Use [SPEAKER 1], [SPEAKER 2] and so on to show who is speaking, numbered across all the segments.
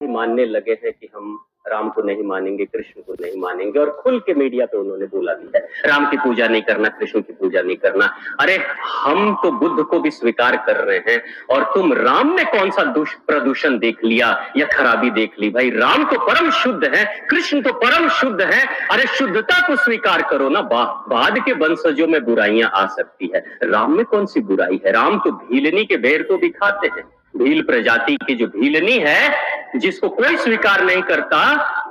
[SPEAKER 1] मानने लगे हैं कि हम राम को नहीं मानेंगे, कृष्ण को नहीं मानेंगे, और खुल के मीडिया पे उन्होंने बोला भी है राम की पूजा नहीं करना, कृष्ण की पूजा नहीं करना। अरे हम तो बुद्ध को भी स्वीकार कर रहे हैं, और तुम राम में कौन सा प्रदूषण देख लिया या खराबी देख ली? भाई राम तो परम शुद्ध है, कृष्ण तो परम शुद्ध है। अरे शुद्धता को स्वीकार करो ना। बाद के वंशजों में बुराइयां आ सकती है, राम में कौन सी बुराई है? राम तो भीलनी के बेर को भी खाते हैं। भील प्रजाति की जो भीलनी है, जिसको कोई स्वीकार नहीं करता,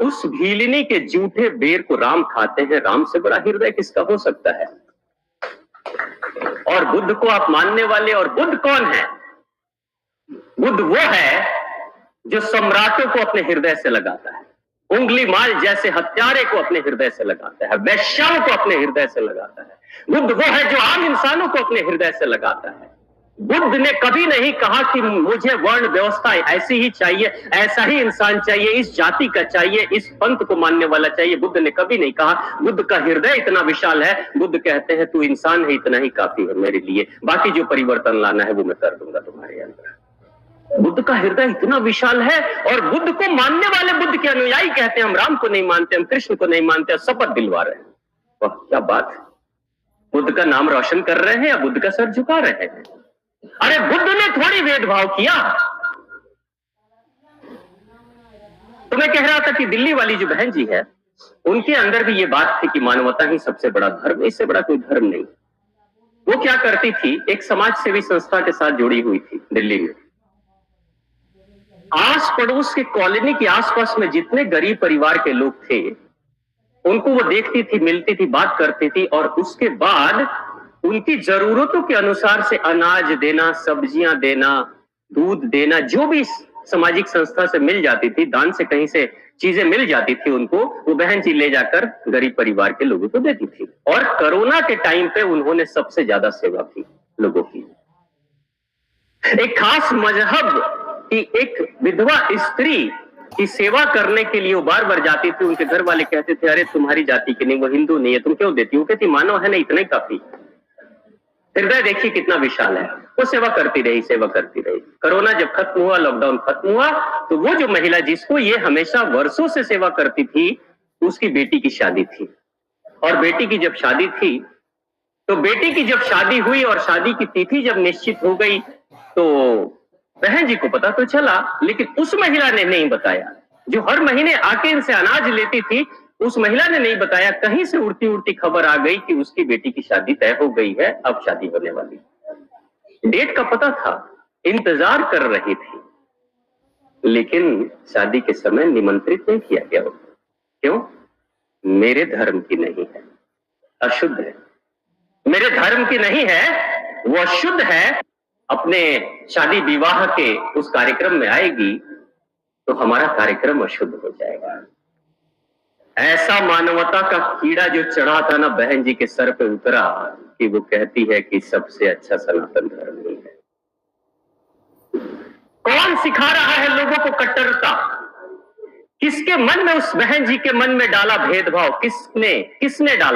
[SPEAKER 1] उस भीलनी के जूठे बेर को राम खाते हैं। राम से बड़ा हृदय किसका हो सकता है? और बुद्ध को आप मानने वाले, और बुद्ध कौन है? बुद्ध वो है जो सम्राटों को अपने हृदय से लगाता है, उंगली माल जैसे हत्यारे को अपने हृदय से लगाता है, वैश्याओं को अपने हृदय से लगाता है। बुद्ध वो है जो आम इंसानों को अपने हृदय से लगाता है। बुद्ध ने कभी नहीं कहा कि मुझे वर्ण व्यवस्था ऐसी ही चाहिए, ऐसा ही इंसान चाहिए, इस जाति का चाहिए, इस पंथ को मानने वाला चाहिए। बुद्ध ने कभी नहीं कहा। बुद्ध का हृदय इतना विशाल है, बुद्ध कहते हैं तू इंसान है, इतना ही काफी है मेरे लिए, बाकी जो परिवर्तन लाना है वो मैं कर दूंगा तुम्हारे अंदर। बुद्ध का हृदय इतना विशाल है, और बुद्ध को मानने वाले, बुद्ध के अनुयायी कहते हैं हम राम को नहीं मानते, हम कृष्ण को नहीं मानते, शपथ दिलवा रहे हैं। वाह क्या बात है! बुद्ध का नाम रोशन कर रहे हैं या बुद्ध का सर झुका रहे हैं? अरे बुद्ध ने थोड़ी भेदभाव किया। तो मैं कह रहा था कि दिल्ली वाली जो बहन जी है, उनके अंदर भी ये बात थी कि मानवता ही सबसे बड़ा धर्म, इससे बड़ा कोई धर्म नहीं। वो क्या करती थी, एक समाज सेवी संस्था के साथ जुड़ी हुई थी दिल्ली में। आस पड़ोस के कॉलोनी के आसपास में जितने गरीब परिवार के लोग थे, उनको वो देखती थी, मिलती थी, बात करती थी, और उसके बाद उनकी जरूरतों के अनुसार से अनाज देना, सब्जियां देना, दूध देना, जो भी सामाजिक संस्था से मिल जाती थी, दान से कहीं से चीजें मिल जाती थी उनको, वो बहन जी ले जाकर गरीब परिवार के लोगों को देती थी। और कोरोना के टाइम पे उन्होंने सबसे ज्यादा सेवा की लोगों की। एक खास मजहब की एक विधवा स्त्री की सेवा करने के लिए वो बार बार जाती थी। उनके घर वाले कहते थे अरे तुम्हारी जाति की नहीं, वो हिंदू नहीं है, तुम क्यों देती हो? कहती मानव है ना, इतना ही काफी। हृदय देखिए कितना विशाल है। वो सेवा करती रही, सेवा करती रही। कोरोना जब खत्म हुआ, लॉकडाउन खत्म हुआ, तो वो जो महिला जिसको ये हमेशा वर्षों से सेवा करती थी, उसकी बेटी की शादी थी। और बेटी की जब शादी थी, तो बेटी की जब शादी हुई और शादी की तिथि जब निश्चित हो गई, तो बहन जी को पता तो चला, लेकिन उस महिला ने नहीं बताया। जो हर महीने आके इनसे अनाज लेती थी, उस महिला ने नहीं बताया। कहीं से उड़ती उड़ती खबर आ गई कि उसकी बेटी की शादी तय हो गई है, अब शादी होने वाली। डेट का पता था, इंतजार कर रही थी, लेकिन शादी के समय निमंत्रित नहीं किया गया। क्यों? मेरे धर्म की नहीं है, अशुद्ध है। मेरे धर्म की नहीं है, वो अशुद्ध है। अपने शादी विवाह के उस कार्यक्रम में आएगी तो हमारा कार्यक्रम अशुद्ध हो जाएगा। ऐसा मानवता का कीड़ा जो चढ़ा था ना बहन जी के सर पे उतरा, कि वो कहती है कि सबसे अच्छा सनातन धर्म ही है। कौन सिखा रहा है लोगों को कट्टरता? किसके मन में, उस बहन जी के मन में डाला भेदभाव? किसने डाला?